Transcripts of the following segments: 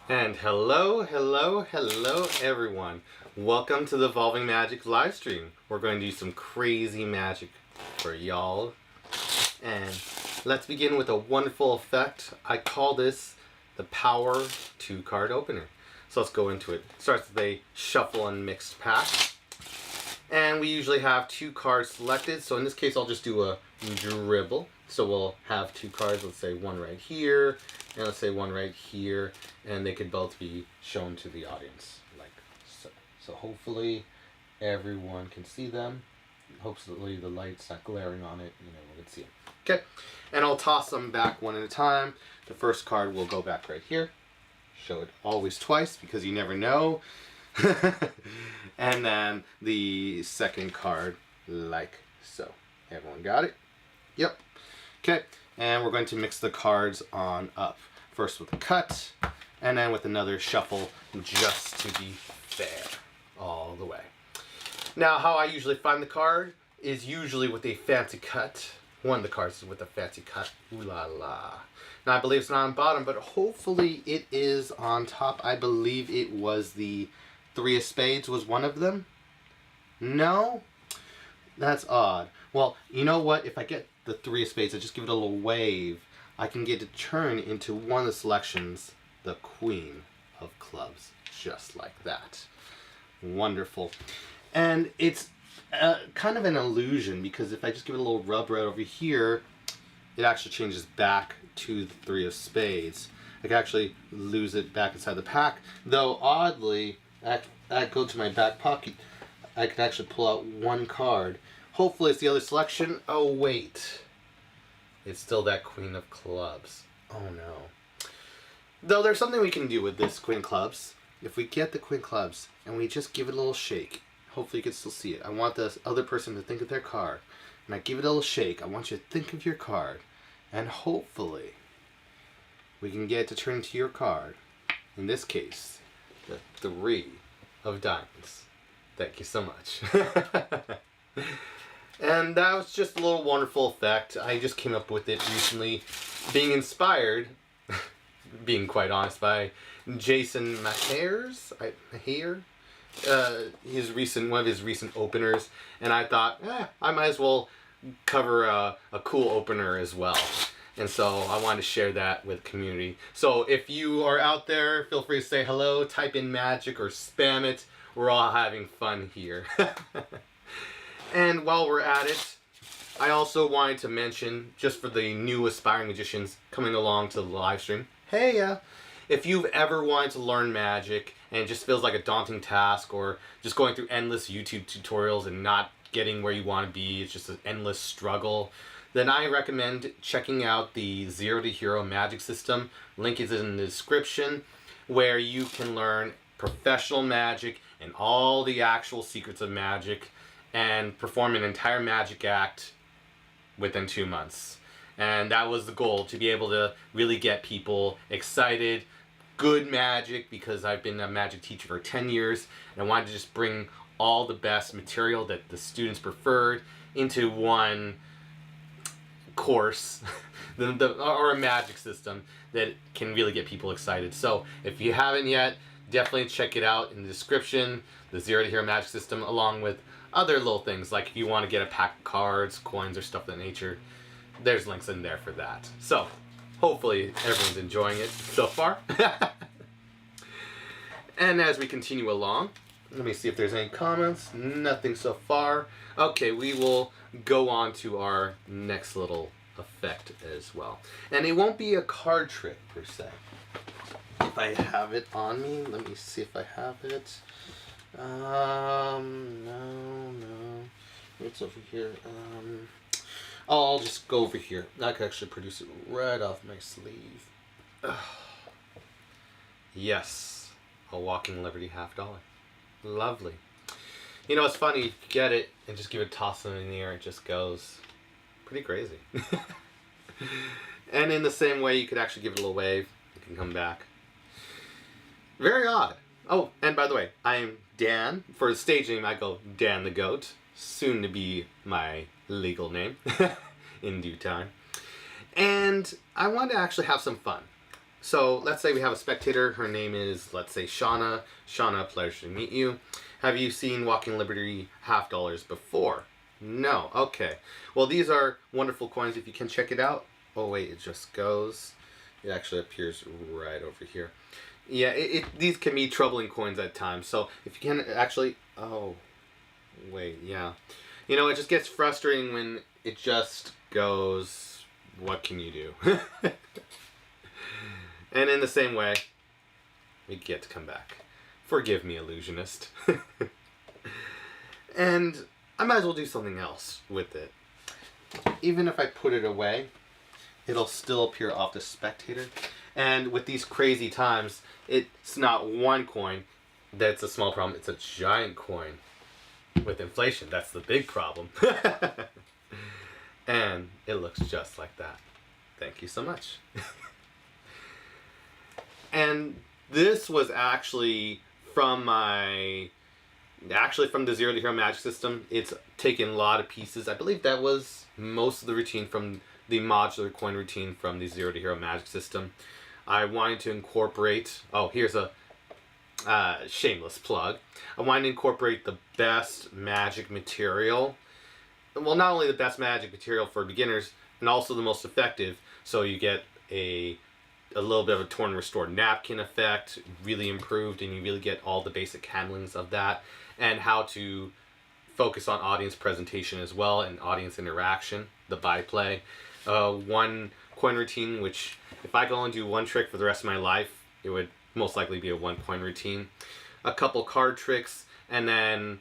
And hello everyone. Welcome to the Evolving Magic live stream. We're going to do some crazy magic for y'all. And let's begin with a wonderful effect. I call this the Power 2 card opener. So let's go into it. Starts with a shuffle and mixed pack. And we usually have 2 cards selected. So in this case, I'll just do a dribble. So we'll have 2 cards, let's say one right here, and let's say one right here, and they could both be shown to the audience, like so. So hopefully everyone can see them. Hopefully the light's not glaring on it, we can see them. Okay, and I'll toss them back one at a time. The first card will go back right here. Show it always twice because you never know. And then the second card, like so. Everyone got it? Yep. Okay, and we're going to mix the cards on up. First with a cut, and then with another shuffle, just to be fair, all the way. Now, how I usually find the card is usually with a fancy cut. One of the cards is with a fancy cut. Ooh la la. Now, I believe it's not on bottom, but hopefully it is on top. I believe it was the 3 of spades was one of them. No? That's odd. Well, you know what? If I get the 3 of spades, I just give it a little wave, I can get it to turn into one of the selections, the Queen of Clubs, just like that. Wonderful. And it's kind of an illusion, because if I just give it a little rub right over here, it actually changes back to the 3 of spades. I can actually lose it back inside the pack, though oddly, I go to my back pocket, I can actually pull out one card. Hopefully it's the other selection. Oh wait, it's still that Queen of Clubs. Oh no. Though there's something we can do with this Queen of Clubs. If we get the Queen of Clubs and we just give it a little shake, hopefully you can still see it. I want the other person to think of their card, and I give it a little shake. I want you to think of your card, and hopefully we can get it to turn into your card. In this case, the 3 of Diamonds. Thank you so much. And that was just a little wonderful effect. I just came up with it recently, being inspired, being quite honest, by Jason Maher's, one of his recent openers, and I thought, I might as well cover a cool opener as well. And so I wanted to share that with the community. So if you are out there, feel free to say hello, type in magic or spam it. We're all having fun here. And while we're at it, I also wanted to mention, just for the new aspiring magicians coming along to the live stream, hey, if you've ever wanted to learn magic and it just feels like a daunting task, or just going through endless YouTube tutorials and not getting where you want to be, it's just an endless struggle, then I recommend checking out the 0 to Hero magic system. Link is in the description, where you can learn professional magic and all the actual secrets of magic, and perform an entire magic act within 2 months. And that was the goal, to be able to really get people excited. Good magic, because I've been a magic teacher for 10 years, and I wanted to just bring all the best material that the students preferred into one course, or a magic system that can really get people excited. So if you haven't yet, definitely check it out in the description, the 0 to Hero magic system, along with other little things, like if you want to get a pack of cards, coins, or stuff of that nature, there's links in there for that. So hopefully everyone's enjoying it so far. And as we continue along, let me see if there's any comments. Nothing so far. Okay, we will go on to our next little effect as well. And it won't be a card trick per se. If I have it on me, let me see if I have it. No. It's over here. I'll just go over here. I can actually produce it right off my sleeve. Yes, a walking Liberty $50. Lovely. You know, it's funny, you get it and just give it a toss in the air, it just goes pretty crazy. And in the same way, you could actually give it a little wave, it can come back. Very odd. Oh, and by the way, I'm Dan. For the stage name, I go Dan the Goat. Soon to be my legal name in due time. And I wanted to actually have some fun. So let's say we have a spectator. Her name is, let's say, Shauna. Shauna, pleasure to meet you. Have you seen Walking Liberty $50 before? No. Okay. Well, these are wonderful coins if you can check it out. Oh, wait, it just goes. It actually appears right over here. Yeah, these can be troubling coins at times. So if you can actually... Oh, wait, yeah. You know, it just gets frustrating when it just goes... What can you do? And in the same way, we get to come back. Forgive me, illusionist. And I might as well do something else with it. Even if I put it away, it'll still appear off the spectator. And with these crazy times, it's not one coin that's a small problem, it's a giant coin. With inflation, that's the big problem. And it looks just like that. Thank you so much. And this was actually from the Zero to Hero Magic system. It's taken a lot of pieces. I believe that was most of the routine from the modular coin routine from the Zero to Hero Magic system. I wanted to incorporate, here's a shameless plug. I wanted to incorporate the best magic material. Well, not only the best magic material for beginners, and also the most effective. So you get a little bit of a torn restored napkin effect, really improved, and you really get all the basic handlings of that, and how to focus on audience presentation as well, and audience interaction, the byplay. One coin routine, which if I could only do one trick for the rest of my life, it would most likely be a one coin routine. A couple card tricks, and then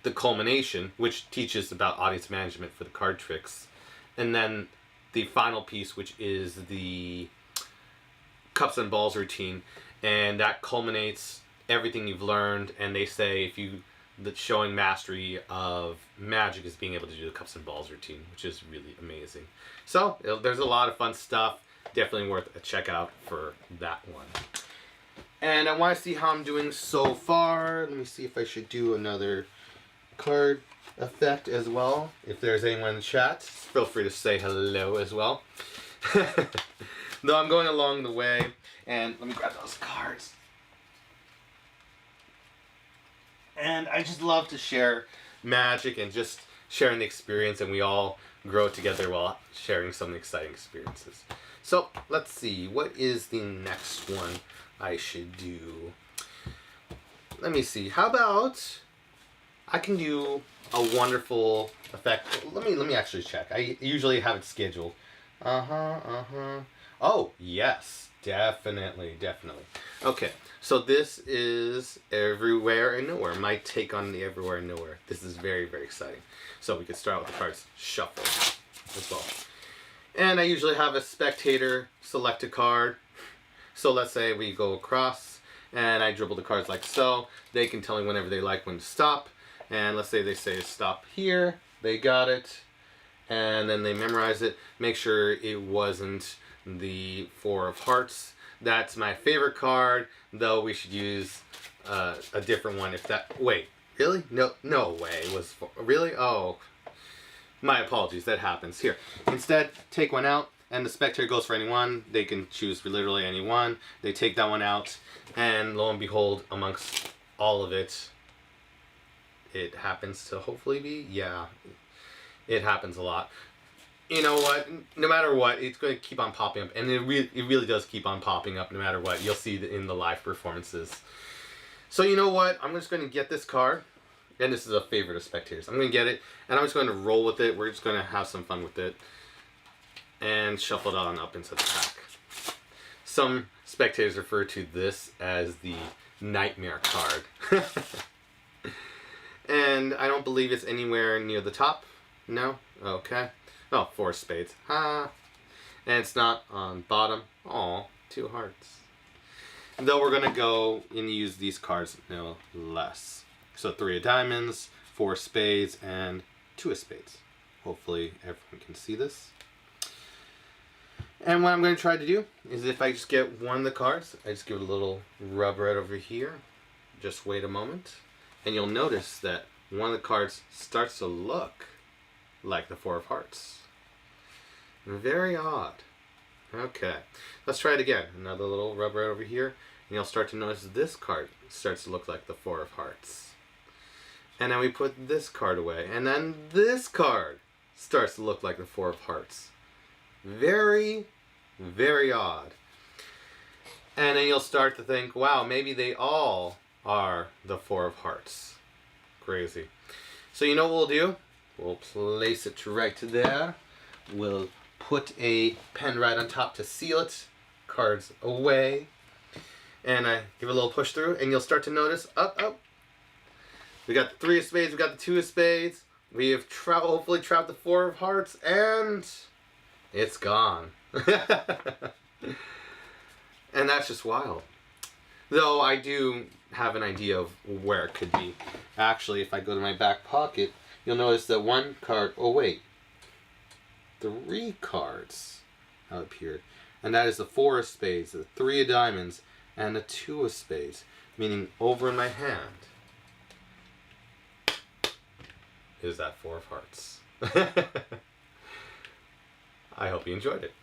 the culmination, which teaches about audience management for the card tricks. And then the final piece, which is the cups and balls routine, and that culminates everything you've learned. And they say that showing mastery of magic is being able to do the cups and balls routine, which is really amazing. So there's a lot of fun stuff. Definitely worth a check out for that one. And I want to see how I'm doing so far. Let me see if I should do another card effect as well. If there's anyone in the chat, feel free to say hello as well. Though I'm going along the way, and let me grab those cards. And I just love to share magic and just sharing the experience, and we all grow together while sharing some exciting experiences. So let's see, what is the next one I should do? Let me see. How about I can do a wonderful effect. Let me actually check. I usually have it scheduled. Oh, yes. Definitely. Okay, so this is Everywhere and Nowhere. My take on the Everywhere and Nowhere. This is very, very exciting. So we could start with the cards shuffled as well. And I usually have a spectator select a card. So let's say we go across and I dribble the cards like so. They can tell me whenever they like when to stop. And let's say they say stop here. They got it. And then they memorize it. Make sure it wasn't the Four of Hearts. That's my favorite card, though we should use a different one if that... Wait, really? No way. It was... Really? Oh. My apologies. That happens. Here. Instead, take one out, and the spectator goes for any one. They can choose literally any one. They take that one out, and lo and behold, amongst all of it, it happens to hopefully be... Yeah. It happens a lot. You know what? No matter what, it's going to keep on popping up. And it really does keep on popping up no matter what. You'll see it in the live performances. So you know what? I'm just going to get this card. And this is a favorite of spectators. I'm going to get it. And I'm just going to roll with it. We're just going to have some fun with it. And shuffle it on up into the pack. Some spectators refer to this as the Nightmare card. And I don't believe it's anywhere near the top. No? Okay. Oh, 4 spades. Ha! And it's not on bottom. Aw, 2 hearts. Though we're going to go and use these cards no less. So 3 of diamonds, 4 spades, and 2 of spades. Hopefully everyone can see this. And what I'm going to try to do is if I just get one of the cards, I just give it a little rub right over here. Just wait a moment. And you'll notice that one of the cards starts to look like the 4 of Hearts. Very odd. Okay, let's try it again. Another little rub right over here, and you'll start to notice this card starts to look like the Four of Hearts. And then we put this card away, and then this card starts to look like the Four of Hearts. Very, very odd. And then you'll start to think, wow, maybe they all are the Four of Hearts. Crazy. So you know what we'll do? We'll place it right there. We'll put a pen right on top to seal it. Cards away. And I give a little push through, and you'll start to notice, up. We got the Three of Spades, we got the Two of Spades. We have hopefully trapped the Four of Hearts, and it's gone. And that's just wild. Though I do have an idea of where it could be. Actually, if I go to my back pocket, you'll notice that one card, oh wait, 3 cards have appeared. And that is the Four of Spades, the Three of Diamonds, and the Two of Spades. Meaning over in my hand is that Four of Hearts. I hope you enjoyed it.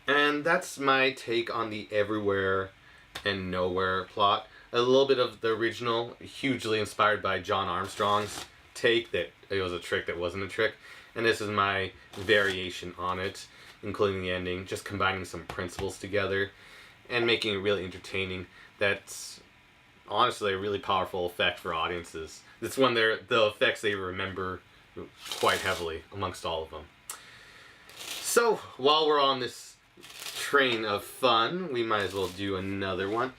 And that's my take on the Everywhere and Nowhere plot. A little bit of the original, hugely inspired by John Armstrong's take that it was a trick that wasn't a trick. And this is my variation on it, including the ending, just combining some principles together and making it really entertaining. That's honestly a really powerful effect for audiences. It's one of the effects they remember quite heavily amongst all of them. So, while we're on this train of fun, we might as well do another one.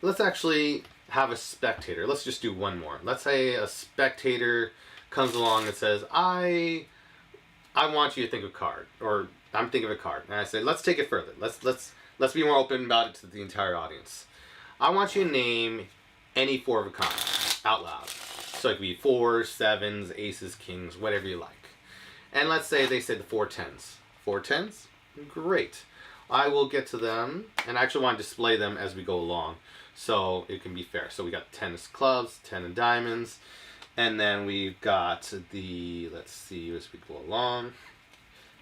Let's actually have a spectator. Let's just do one more. Let's say a spectator comes along and says, I want you to think of a card, or I'm thinking of a card. And I say, let's take it further. Let's be more open about it to the entire audience. I want you to name any 4 of a kind out loud. So it could be 4s, 7s, aces, kings, whatever you like. And let's say they said the 4 10s. 4 10s? Great. I will get to them, and I actually want to display them as we go along, so it can be fair. So we got 10 of clubs, 10 of diamonds, and then we've got the, let's see, as we go along.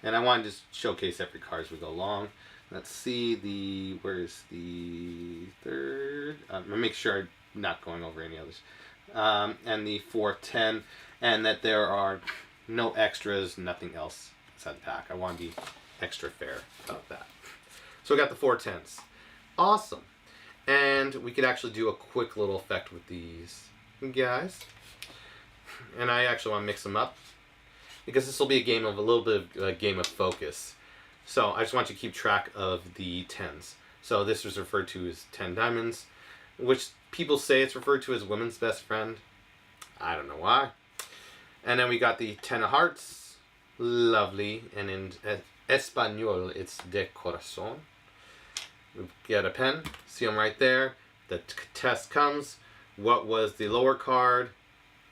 And I want to just showcase every card as we go along. Let's see where's the third? I'm going to make sure I'm not going over any others. And the 4 10, and that there are no extras, nothing else inside the pack. I want to be extra fair about that. So we got the 4 10s. Awesome. And we could actually do a quick little effect with these guys. And I actually want to mix them up, because this will be a little bit of a game of focus. So I just want you to keep track of the 10s. So this is referred to as 10 diamonds, which people say it's referred to as women's best friend. I don't know why. And then we got the 10 of hearts. Lovely. And in Espanol, it's de corazón. We get a pen. See them right there. The test comes. What was the lower card?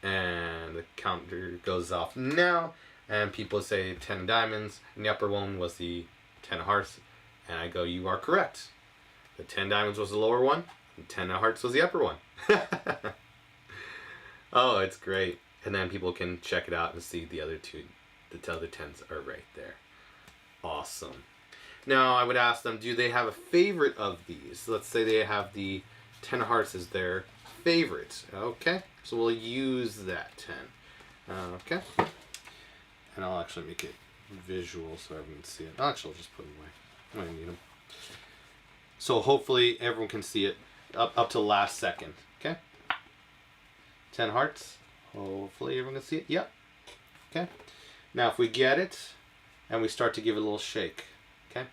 And the counter goes off now. And people say 10 diamonds. And the upper one was the 10 of hearts. And I go, you are correct. The 10 diamonds was the lower one. And 10 of hearts was the upper one. Oh, it's great. And then people can check it out and see the other 10s are right there. Awesome. Now I would ask them, do they have a favorite of these? Let's say they have the 10 of hearts as their favorite. Okay, so we'll use that 10. Okay. And I'll actually make it visual so everyone can see it. Actually, I'll just put them away. I don't need them. So hopefully everyone can see it up to the last second. Okay. 10 hearts. Hopefully everyone can see it. Yep. Okay. Now if we get it and we start to give it a little shake. Okay.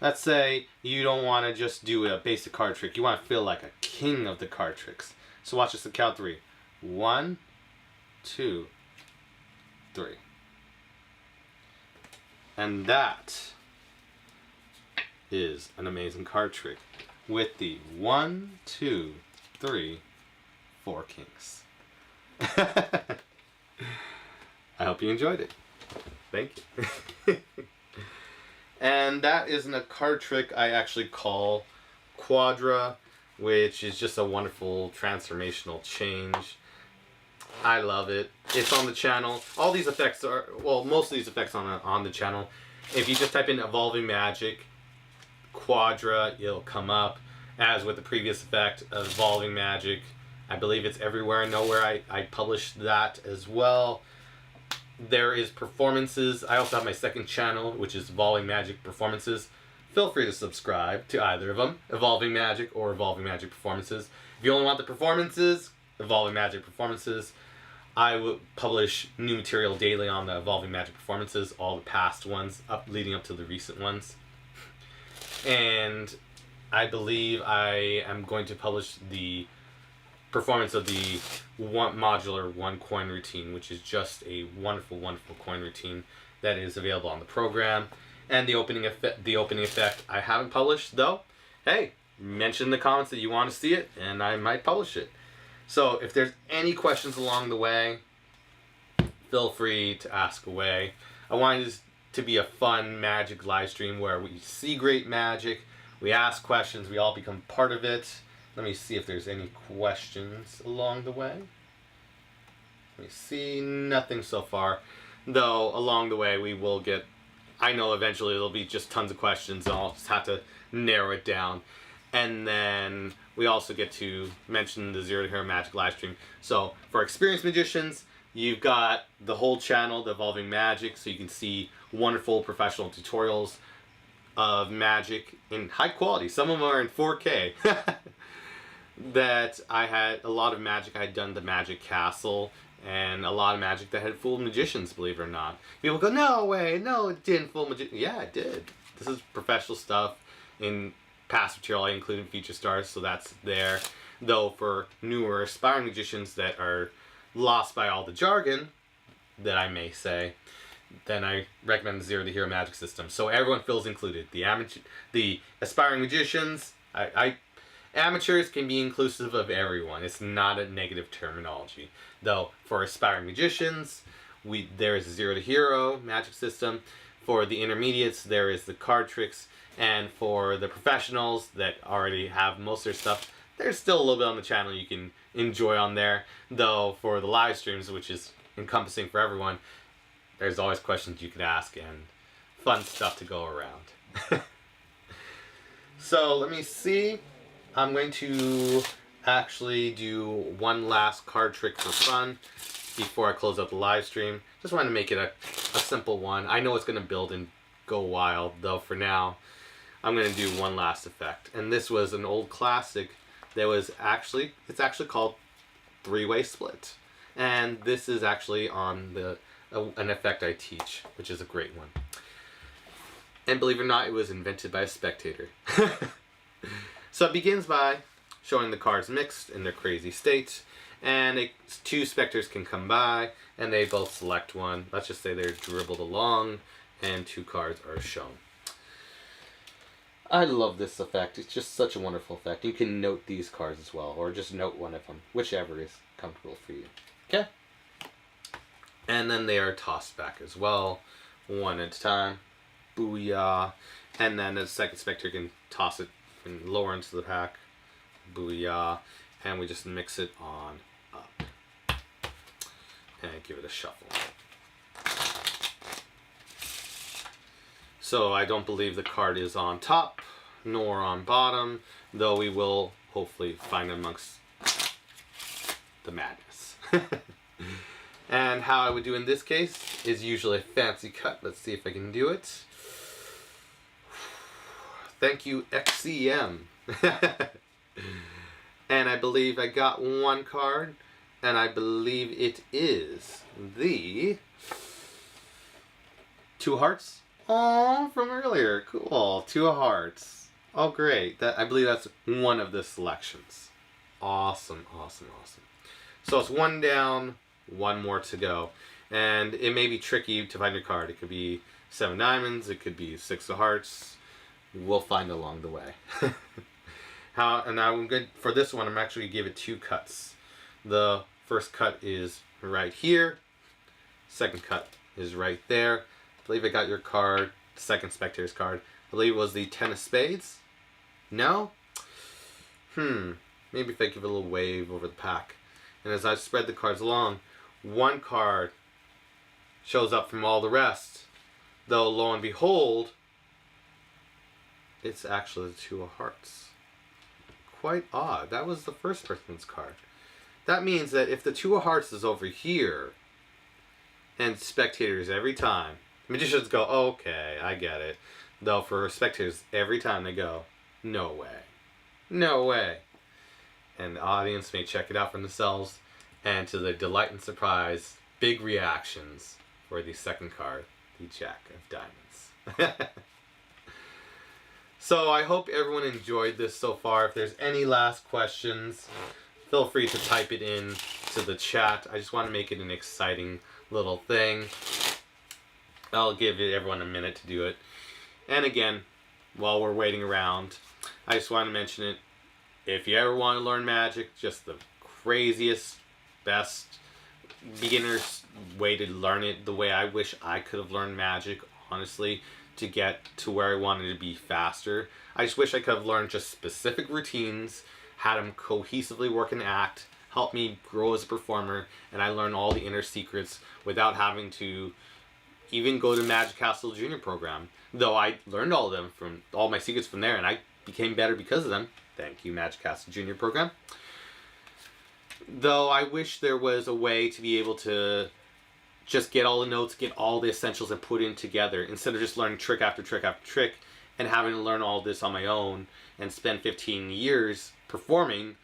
Let's say you don't want to just do a basic card trick. You want to feel like a king of the card tricks. So watch this at count 3. 1, 2, 3. And that is an amazing card trick with the 1, 2, 3, 4 kings. I hope you enjoyed it. Thank you. And that isn't a card trick I actually call Quadra, which is just a wonderful transformational change. I love it. It's on the channel. All these effects are, well, most of these effects on the channel. If you just type in Evolving Magic Quadra, it'll come up. As with the previous effect of Evolving Magic, I believe it's Everywhere and Nowhere. I published that as well. There is Performances. I also have my second channel, which is Evolving Magic Performances. Feel free to subscribe to either of them, Evolving Magic or Evolving Magic Performances. If you only want the performances, Evolving Magic Performances. I will publish new material daily on the Evolving Magic Performances, all the past ones, leading up to the recent ones. And I believe I am going to publish the performance of the modular one coin routine, which is just a wonderful, wonderful coin routine that is available on the program. And the opening effect I haven't published, though. Hey, mention in the comments that you want to see it, and I might publish it. So if there's any questions along the way, feel free to ask away. I wanted this to be a fun magic live stream where we see great magic, we ask questions, we all become part of it. Let me see if there's any questions along the way. Let me see, nothing so far. Though along the way we will get, I know eventually there'll be just tons of questions and I'll just have to narrow it down. And then we also get to mention the Zero to Hero Magic live stream. So for experienced magicians, you've got the whole channel, the Evolving Magic, so you can see wonderful professional tutorials of magic in high quality. Some of them are in 4K. That I had a lot of magic. I had done the Magic Castle and a lot of magic that had fooled magicians, believe it or not. People go, no way, no, it didn't fool magicians. Yeah, it did. This is professional stuff. In past material, I included feature stars, so that's there. Though for newer aspiring magicians that are lost by all the jargon, that I may say, then I recommend the Zero to Hero Magic system. So everyone feels included. The aspiring magicians, amateurs can be inclusive of everyone. It's not a negative terminology. Though for aspiring magicians, there is a Zero to Hero Magic system. For the intermediates, there is the card tricks. And for the professionals that already have most of their stuff, there's still a little bit on the channel you can enjoy on there. Though for the live streams, which is encompassing for everyone, there's always questions you could ask and fun stuff to go around. So let me see. I'm going to actually do one last card trick for fun before I close out the live stream. Just wanted to make it a simple one. I know it's going to build and go wild, though for now I'm going to do one last effect. And this was an old classic that was actually, it's actually called Three-Way Split. And this is actually on an effect I teach, which is a great one. And believe it or not, it was invented by a spectator. So it begins by showing the cards mixed in their crazy states, and two spectators can come by, and they both select one. Let's just say they're dribbled along, and two cards are shown. I love this effect. It's just such a wonderful effect. You can note these cards as well, or just note one of them, whichever is comfortable for you. Okay? And then they are tossed back as well, one at a time. Booyah. And then the second spectator can toss it and lower into the pack. Booyah. And we just mix it on up. And give it a shuffle. So I don't believe the card is on top nor on bottom, though we will hopefully find amongst the madness. And how I would do in this case is usually a fancy cut. Let's see if I can do it. Thank you, XCM. And I believe I got one card, and I believe it is the Two Hearts. Oh, from earlier. Cool. Two of Hearts. Oh, great. I believe that's one of the selections. Awesome, awesome, awesome. So it's one down, one more to go. And it may be tricky to find your card. It could be 7 diamonds. It could be 6 of hearts. We'll find along the way. And I'm good for this one. I'm actually going to give it 2 cuts. The first cut is right here. Second cut is right there. I believe I got your card, second spectator's card. I believe it was the 10 of spades. No? Maybe if I give it a little wave over the pack. And as I spread the cards along, one card shows up from all the rest. Though, lo and behold, it's actually the Two of Hearts. Quite odd. That was the first person's card. That means that if the Two of Hearts is over here, and spectators every time, magicians go, okay, I get it. Though for spectators, every time they go, no way. No way. And the audience may check it out for themselves, and to their delight and surprise, big reactions for the second card, the Jack of Diamonds. So I hope everyone enjoyed this so far. If there's any last questions, feel free to type it in to the chat. I just want to make it an exciting little thing. I'll give everyone a minute to do it. And again, while we're waiting around, I just want to mention it. If you ever want to learn magic, just the craziest, best beginner's way to learn it, the way I wish I could have learned magic, honestly, to get to where I wanted to be faster. I just wish I could have learned just specific routines, had them cohesively work an act, help me grow as a performer, and I learned all the inner secrets without having to even go to Magic Castle Junior program. Though I learned all of them, from all my secrets from there, and I became better because of them. Thank you, Magic Castle Junior program. Though I wish there was a way to be able to just get all the notes, get all the essentials and put in together, instead of just learning trick after trick after trick and having to learn all this on my own and spend 15 years performing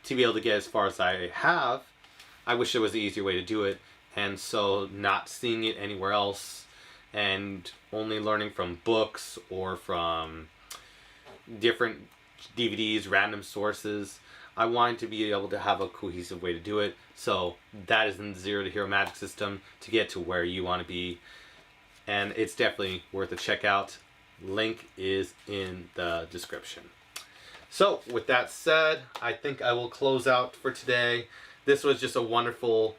to be able to get as far as I have. I wish there was an easier way to do it, and so not seeing it anywhere else and only learning from books or from different DVDs, random sources. I wanted to be able to have a cohesive way to do it. So that is in the Zero to Hero Magic System to get to where you want to be. And it's definitely worth a check out. Link is in the description. So with that said, I think I will close out for today. This was just a wonderful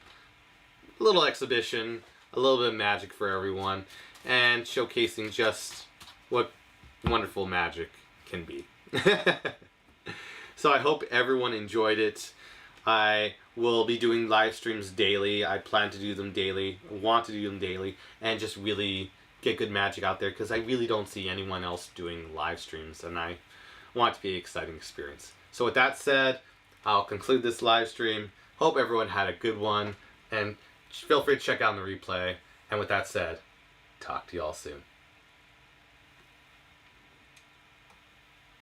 little exhibition, a little bit of magic for everyone, and showcasing just what wonderful magic can be. So I hope everyone enjoyed it. I will be doing live streams daily. I plan to do them daily, want to do them daily, and just really get good magic out there, because I really don't see anyone else doing live streams, and I want it to be an exciting experience. So with that said, I'll conclude this live stream. Hope everyone had a good one, and feel free to check out the replay. And with that said, talk to y'all soon.